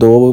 2